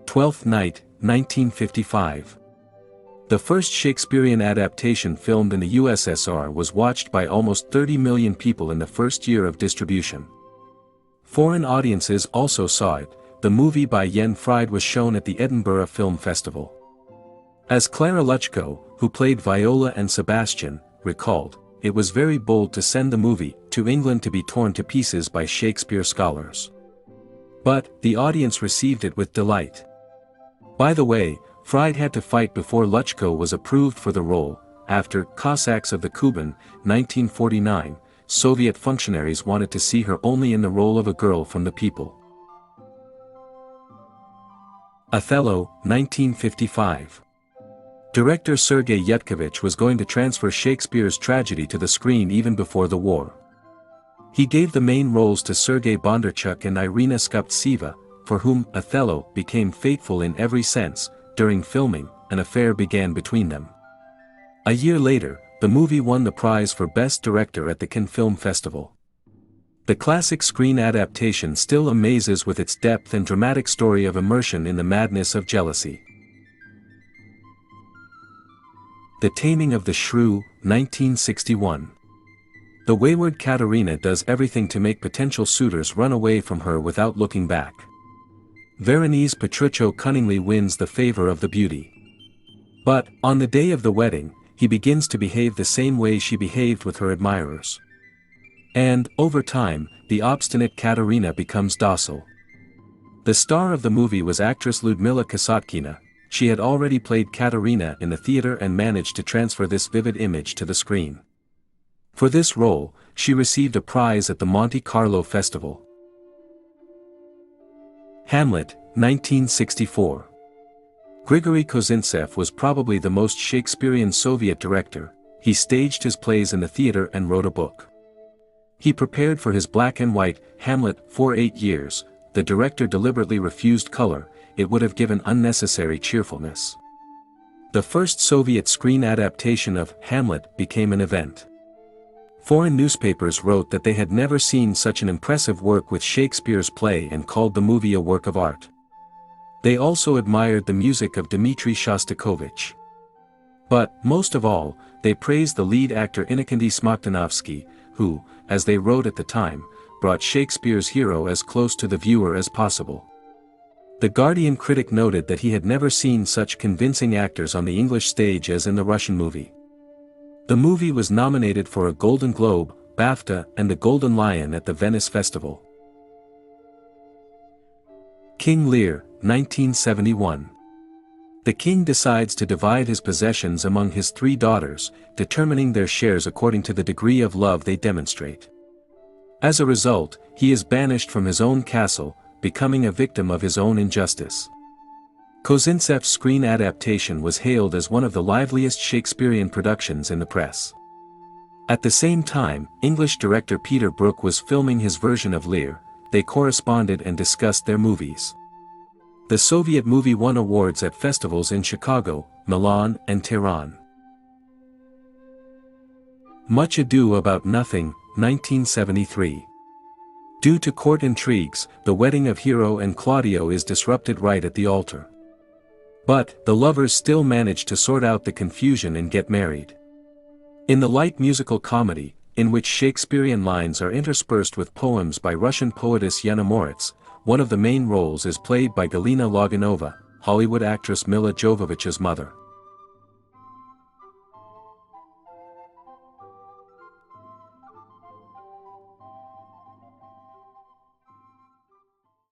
Twelfth Night, 1955. The first Shakespearean adaptation filmed in the USSR was watched by almost 30 million people in the first year of distribution. Foreign audiences also saw it. The movie by Jen Fried was shown at the Edinburgh Film Festival. As Clara Luchko, who played Viola and Sebastian, recalled, "It was very bold to send the movie to England to be torn to pieces by Shakespeare scholars. But the audience received it with delight." By the way, Fried had to fight before Luchko was approved for the role. After Cossacks of the Kuban, 1949, Soviet functionaries wanted to see her only in the role of a girl from the people. Othello, 1955. Director Sergei Yudkovich was going to transfer Shakespeare's tragedy to the screen even before the war. He gave the main roles to Sergei Bondarchuk and Irina Skuptseva, for whom Othello became faithful in every sense. During filming, an affair began between them. A year later, the movie won the prize for Best Director at the Cannes Film Festival. The classic screen adaptation still amazes with its depth and dramatic story of immersion in the madness of jealousy. The Taming of the Shrew, 1961. The wayward Katerina does everything to make potential suitors run away from her without looking back. Veronese Petruccio cunningly wins the favor of the beauty. But, on the day of the wedding, he begins to behave the same way she behaved with her admirers. And, over time, the obstinate Katerina becomes docile. The star of the movie was actress Ludmila Kasatkina. She had already played Katerina in the theater and managed to transfer this vivid image to the screen. For this role, she received a prize at the Monte Carlo Festival. Hamlet, 1964. Grigory Kozintsev was probably the most Shakespearean Soviet director. He staged his plays in the theater and wrote a book. He prepared for his black and white Hamlet for 8 years. The director deliberately refused color. It would have given unnecessary cheerfulness. The first Soviet screen adaptation of Hamlet became an event. Foreign newspapers wrote that they had never seen such an impressive work with Shakespeare's play and called the movie a work of art. They also admired the music of Dmitri Shostakovich. But, most of all, they praised the lead actor Innokenty Smoktanovsky, who, as they wrote at the time, brought Shakespeare's hero as close to the viewer as possible. The Guardian critic noted that he had never seen such convincing actors on the English stage as in the Russian movie. The movie was nominated for a Golden Globe, BAFTA, and the Golden Lion at the Venice Festival. King Lear, 1971. The king decides to divide his possessions among his 3 daughters, determining their shares according to the degree of love they demonstrate. As a result, he is banished from his own castle, becoming a victim of his own injustice. Kozintsev's screen adaptation was hailed as one of the liveliest Shakespearean productions in the press. At the same time, English director Peter Brook was filming his version of Lear. They corresponded and discussed their movies. The Soviet movie won awards at festivals in Chicago, Milan, and Tehran. Much Ado About Nothing, 1973. Due to court intrigues, the wedding of Hero and Claudio is disrupted right at the altar. But, the lovers still manage to sort out the confusion and get married. In the light musical comedy, in which Shakespearean lines are interspersed with poems by Russian poetess Yana Moritz, one of the main roles is played by Galina Loganova, Hollywood actress Milla Jovovich's mother.